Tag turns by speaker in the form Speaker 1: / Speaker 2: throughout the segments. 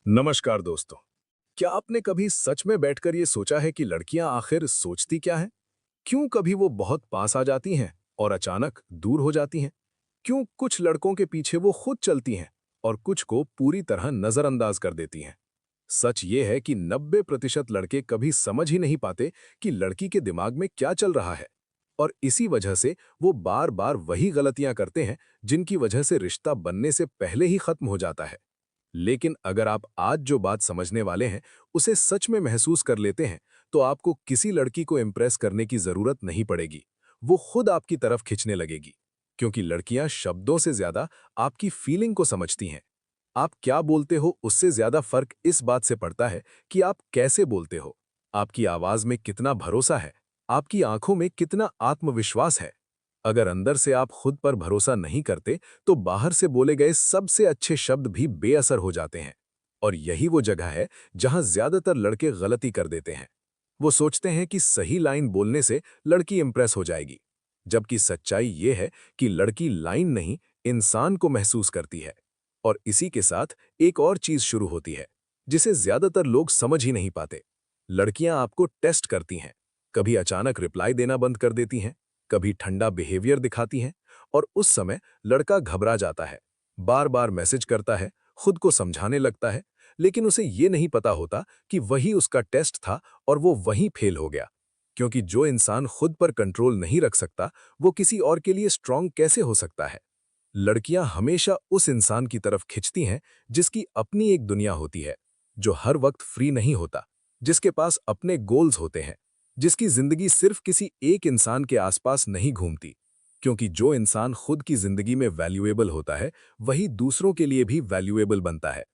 Speaker 1: नमस्कार दोस्तों। क्या आपने कभी सच में बैठकर ये सोचा है कि लड़कियां आखिर सोचती क्या हैं? क्यों कभी वो बहुत पास आ जाती हैं और अचानक दूर हो जाती हैं? क्यों कुछ लड़कों के पीछे वो खुद चलती हैं और कुछ को पूरी तरह नजरअंदाज कर देती हैं? सच ये है कि 90% लड़के कभी समझ ही नहीं पाते कि लड़की के दिमाग में क्या चल रहा है, और इसी वजह से वो बार-बार वही गलतियां करते हैं जिनकी वजह से रिश्ता बनने से पहले ही खत्म हो जाता है। लेकिन अगर आप आज जो बात समझने वाले हैं, उसे सच में महसूस कर लेते हैं, तो आपको किसी लड़की को इम्प्रेस करने की जरूरत नहीं पड़ेगी। वो खुद आपकी तरफ खिंचने लगेगी, क्योंकि लड़कियां शब्दों से ज्यादा आपकी फीलिंग को समझती हैं। आप क्या बोलते हो उससे ज्यादा फर्क इस बात से पड़ता है कि आप कैसे बोलते हो। आपकी आवाज में कितना भरोसा है, आपकी आंखों में कितना आत्मविश्वास है। अगर अंदर से आप खुद पर भरोसा नहीं करते, तो बाहर से बोले गए सबसे अच्छे शब्द भी बेअसर हो जाते हैं। और यही वो जगह है जहां ज्यादातर लड़के गलती कर देते हैं। वो सोचते हैं कि सही लाइन बोलने से लड़की इंप्रेस हो जाएगी, जबकि सच्चाई ये है कि लड़की लाइन नहीं, इंसान को महसूस करती है। और इसी के साथ एक और चीज शुरू होती है, जिसे ज्यादातर लोग समझ ही नहीं पाते। लड़कियां आपको टेस्ट करती हैं। कभी अचानक रिप्लाई देना बंद कर देती हैं, कभी ठंडा बिहेवियर दिखाती हैं, और उस समय लड़का घबरा जाता है, बार बार मैसेज करता है, खुद को समझाने लगता है। लेकिन उसे ये नहीं पता होता कि वही उसका टेस्ट था और वो वहीं फेल हो गया। क्योंकि जो इंसान खुद पर कंट्रोल नहीं रख सकता, वो किसी और के लिए स्ट्रांग कैसे हो सकता है। लड़कियां हमेशा उस इंसान की तरफ खिंचती हैं जिसकी अपनी एक दुनिया होती है, जो हर वक्त फ्री नहीं होता, जिसके पास अपने गोल्स होते हैं, जिसकी जिंदगी सिर्फ किसी एक इंसान के आसपास नहीं घूमती। क्योंकि जो इंसान खुद की जिंदगी में वैल्यूएबल होता है, वही दूसरों के लिए भी वैल्यूएबल बनता है।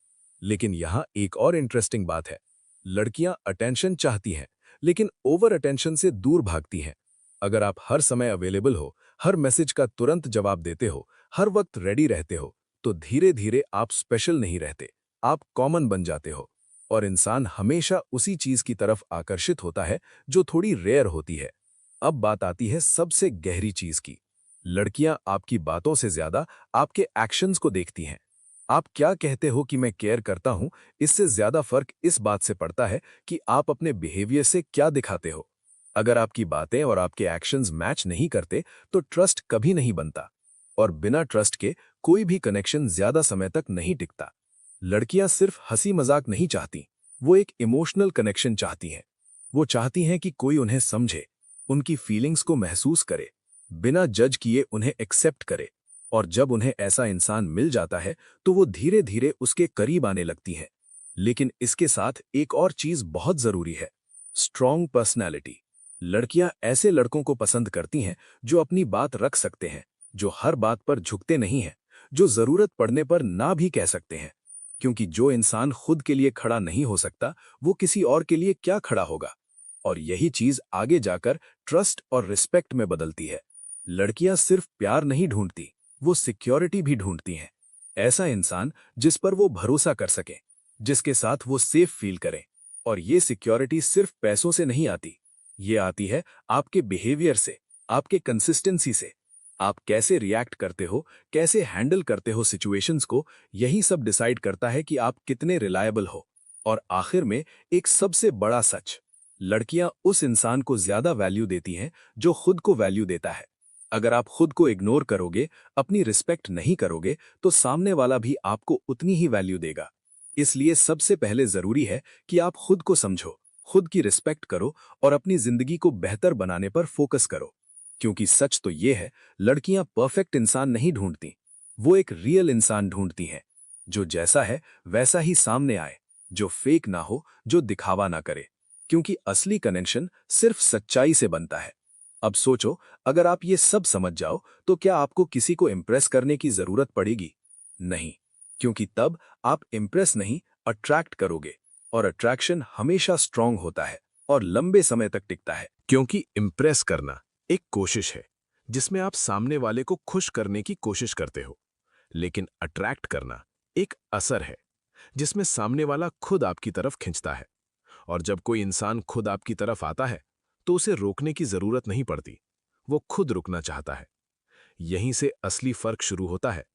Speaker 1: लेकिन यहाँ एक और इंटरेस्टिंग बात है। लड़कियां अटेंशन चाहती हैं, लेकिन ओवर अटेंशन से दूर भागती हैं। अगर आप हर समय अवेलेबल हो, हर मैसेज का तुरंत जवाब देते हो, हर वक्त रेडी रहते हो, तो धीरे धीरे आप स्पेशल नहीं रहते, आप कॉमन बन जाते हो। और इंसान हमेशा उसी चीज की तरफ आकर्षित होता है जो थोड़ी रेयर होती है। अब बात आती है सबसे गहरी चीज की। लड़कियां आपकी बातों से ज्यादा आपके एक्शंस को देखती हैं। आप क्या कहते हो कि मैं केयर करता हूं, इससे ज्यादा फर्क इस बात से पड़ता है कि आप अपने बिहेवियर से क्या दिखाते हो। अगर आपकी बातें और आपके एक्शंस मैच नहीं करते, तो ट्रस्ट कभी नहीं बनता। और बिना ट्रस्ट के कोई भी कनेक्शन ज्यादा समय तक नहीं टिकता। लड़कियां सिर्फ हंसी मजाक नहीं चाहती, वो एक इमोशनल कनेक्शन चाहती हैं। वो चाहती हैं कि कोई उन्हें समझे, उनकी फीलिंग्स को महसूस करे, बिना जज किए उन्हें एक्सेप्ट करे। और जब उन्हें ऐसा इंसान मिल जाता है, तो वो धीरे धीरे उसके करीब आने लगती हैं। लेकिन इसके साथ एक और चीज बहुत जरूरी है, स्ट्रॉन्ग पर्सनैलिटी। लड़कियां ऐसे लड़कों को पसंद करती हैं जो अपनी बात रख सकते हैं, जो हर बात पर झुकते नहीं हैं, जो जरूरत पड़ने पर ना भी कह सकते हैं। क्योंकि जो इंसान खुद के लिए खड़ा नहीं हो सकता, वो किसी और के लिए क्या खड़ा होगा। और यही चीज आगे जाकर ट्रस्ट और रिस्पेक्ट में बदलती है। लड़कियां सिर्फ प्यार नहीं ढूंढती, वो सिक्योरिटी भी ढूंढती हैं। ऐसा इंसान जिस पर वो भरोसा कर सके, जिसके साथ वो सेफ फील करें। और ये सिक्योरिटी सिर्फ पैसों से नहीं आती, ये आती है आपके बिहेवियर से, आपके कंसिस्टेंसी से। आप कैसे रिएक्ट करते हो, कैसे हैंडल करते हो सिचुएशंस को, यही सब डिसाइड करता है कि आप कितने रिलायबल हो। और आखिर में एक सबसे बड़ा सच, लड़कियां उस इंसान को ज्यादा वैल्यू देती हैं जो खुद को वैल्यू देता है। अगर आप खुद को इग्नोर करोगे, अपनी रिस्पेक्ट नहीं करोगे, तो सामने वाला भी आपको उतनी ही वैल्यू देगा। इसलिए सबसे पहले जरूरी है कि आप खुद को समझो, खुद की रिस्पेक्ट करो और अपनी जिंदगी को बेहतर बनाने पर फोकस करो। क्योंकि सच तो ये है, लड़कियां परफेक्ट इंसान नहीं ढूंढती, वो एक रियल इंसान ढूंढती हैं, जो जैसा है वैसा ही सामने आए, जो फेक ना हो, जो दिखावा ना करे। क्योंकि असली कनेक्शन सिर्फ सच्चाई से बनता है। अब सोचो, अगर आप ये सब समझ जाओ, तो क्या आपको किसी को इम्प्रेस करने की जरूरत पड़ेगी? नहीं। क्योंकि तब आप इम्प्रेस नहीं, अट्रैक्ट करोगे। और अट्रैक्शन हमेशा स्ट्रांग होता है और लंबे समय तक टिकता है।
Speaker 2: क्योंकि इम्प्रेस करना एक कोशिश है जिसमें आप सामने वाले को खुश करने की कोशिश करते हो, लेकिन अट्रैक्ट करना एक असर है जिसमें सामने वाला खुद आपकी तरफ खिंचता है। और जब कोई इंसान खुद आपकी तरफ आता है, तो उसे रोकने की जरूरत नहीं पड़ती, वो खुद रुकना चाहता है। यहीं से असली फर्क शुरू होता है।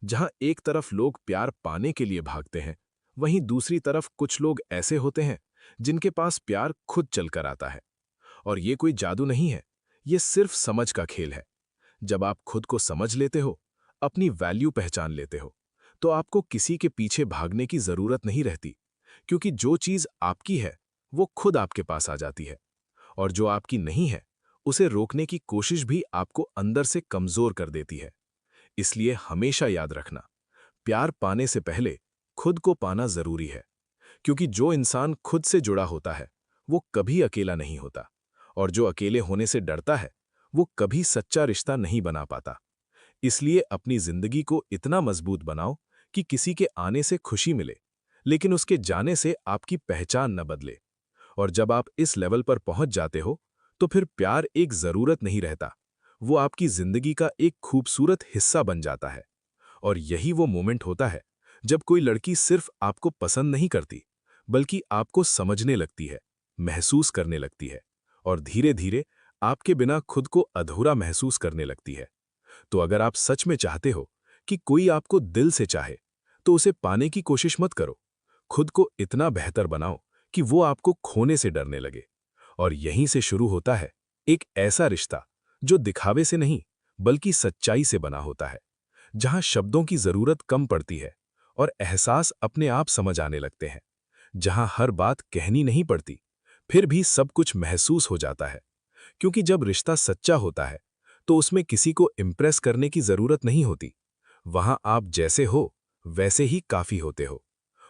Speaker 2: जहां एक तरफ लोग प्यार पाने के लिए भागते हैं, वहीं दूसरी तरफ कुछ लोग ऐसे होते हैं जिनके पास प्यार खुद चलकर आता है। और ये कोई जादू नहीं है, ये सिर्फ समझ का खेल है। जब आप खुद को समझ लेते हो, अपनी वैल्यू पहचान लेते हो, तो आपको किसी के पीछे भागने की जरूरत नहीं रहती, क्योंकि जो चीज आपकी है वो खुद आपके पास आ जाती है, और जो आपकी नहीं है उसे रोकने की कोशिश भी आपको अंदर से कमजोर कर देती है। इसलिए हमेशा याद रखना, प्यार पाने से पहले खुद को पाना जरूरी है, क्योंकि जो इंसान खुद से जुड़ा होता है वो कभी अकेला नहीं होता, और जो अकेले होने से डरता है वो कभी सच्चा रिश्ता नहीं बना पाता। इसलिए अपनी जिंदगी को इतना मजबूत बनाओ कि किसी के आने से खुशी मिले, लेकिन उसके जाने से आपकी पहचान न बदले। और जब आप इस लेवल पर पहुंच जाते हो, तो फिर प्यार एक जरूरत नहीं रहता, वो आपकी जिंदगी का एक खूबसूरत हिस्सा बन जाता है। और यही वो मोमेंट होता है जब कोई लड़की सिर्फ आपको पसंद नहीं करती, बल्कि आपको समझने लगती है, महसूस करने लगती है, और धीरे धीरे आपके बिना खुद को अधूरा महसूस करने लगती है। तो अगर आप सच में चाहते हो कि कोई आपको दिल से चाहे, तो उसे पाने की कोशिश मत करो। खुद को इतना बेहतर बनाओ कि वो आपको खोने से डरने लगे। और यहीं से शुरू होता है एक ऐसा रिश्ता जो दिखावे से नहीं, बल्कि सच्चाई से बना होता है, जहां शब्दों की जरूरत कम पड़ती है और एहसास अपने आप समझ आने लगते हैं, जहां हर बात कहनी नहीं पड़ती, फिर भी सब कुछ महसूस हो जाता है। क्योंकि जब रिश्ता सच्चा होता है तो उसमें किसी को इम्प्रेस करने की जरूरत नहीं होती। वहां आप जैसे हो वैसे ही काफी होते हो।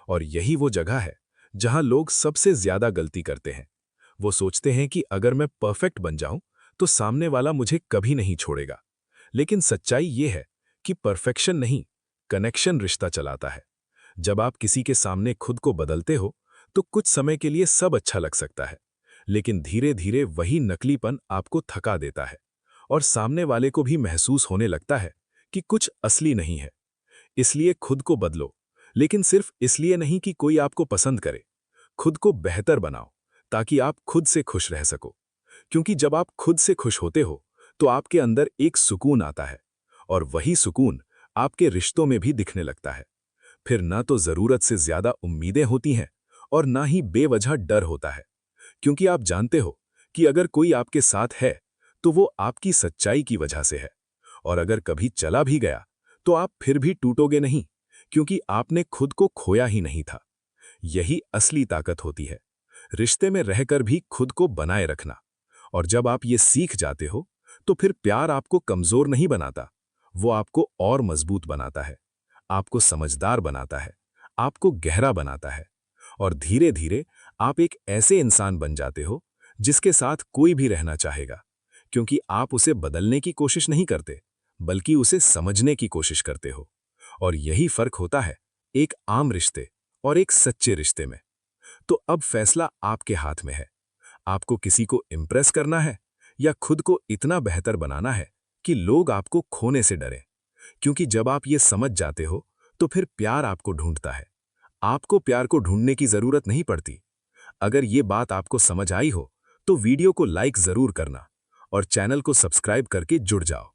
Speaker 2: और यही वो जगह है जहां लोग सबसे ज्यादा गलती करते हैं। वो सोचते हैं कि अगर मैं परफेक्ट बन जाऊं तो सामने वाला मुझे कभी नहीं छोड़ेगा। लेकिन सच्चाई ये है कि परफेक्शन नहीं, कनेक्शन रिश्ता चलाता है। जब आप किसी के सामने खुद को बदलते हो तो कुछ समय के लिए सब अच्छा लग सकता है, लेकिन धीरे धीरे वही नकलीपन आपको थका देता है, और सामने वाले को भी महसूस होने लगता है कि कुछ असली नहीं है। इसलिए खुद को बदलो, लेकिन सिर्फ इसलिए नहीं कि कोई आपको पसंद करे। खुद को बेहतर बनाओ ताकि आप खुद से खुश रह सको। क्योंकि जब आप खुद से खुश होते हो तो आपके अंदर एक सुकून आता है, और वही सुकून आपके रिश्तों में भी दिखने लगता है। फिर ना तो जरूरत से ज्यादा उम्मीदें होती हैं और ना ही बेवजह डर होता है, क्योंकि आप जानते हो कि अगर कोई आपके साथ है तो वो आपकी सच्चाई की वजह से है, और अगर कभी चला भी गया तो आप फिर भी टूटोगे नहीं, क्योंकि आपने खुद को खोया ही नहीं था। यही असली ताकत होती है, रिश्ते में रहकर भी खुद को बनाए रखना। और जब आप ये सीख जाते हो तो फिर प्यार आपको कमजोर नहीं बनाता, वो आपको और मजबूत बनाता है, आपको समझदार बनाता है, आपको गहरा बनाता है। और धीरे धीरे आप एक ऐसे इंसान बन जाते हो जिसके साथ कोई भी रहना चाहेगा, क्योंकि आप उसे बदलने की कोशिश नहीं करते, बल्कि उसे समझने की कोशिश करते हो। और यही फर्क होता है एक आम रिश्ते और एक सच्चे रिश्ते में। तो अब फैसला आपके हाथ में है, आपको किसी को इम्प्रेस करना है या खुद को इतना बेहतर बनाना है कि लोग आपको खोने से डरें। क्योंकि जब आप ये समझ जाते हो तो फिर प्यार आपको ढूंढता है, आपको प्यार को ढूंढने की जरूरत नहीं पड़ती। अगर ये बात आपको समझ आई हो तो वीडियो को लाइक जरूर करना और चैनल को सब्सक्राइब करके जुड़ जाओ।